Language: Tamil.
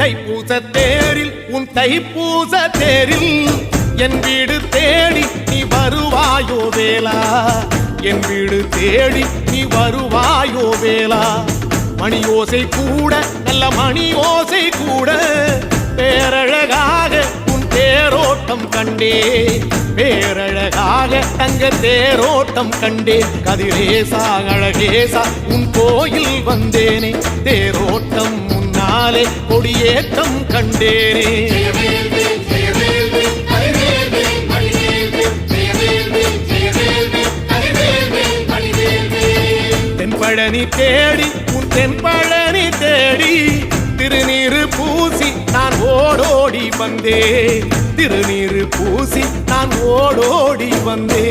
தைப்பூச தேரில் உன் தைப்பூச தேரில் என் வீடு தேடி நீ வருவாயோ வேலா, என் வீடு தேடி நீ வருவாயோ வேலா. மணி ஓசை கூட நல்ல மணி ஓசை கூட பேரழகாக உன் தேரோட்டம் கண்டே, பேரழகாக தங்க தேரோட்டம் கண்டே. கதிரேசா அழகேசா உன் கோயில் வந்தேனே, தேரோட்டம் முன்னாலே கொடியேற்றம் கண்டேனே. தென்பழனி தேடி உன் தென்பழனி தேடி திருநீரு பூசி நான் ஓடோடி வந்தே, திருநீரு பூசி நான் ஓடோடி வந்தே.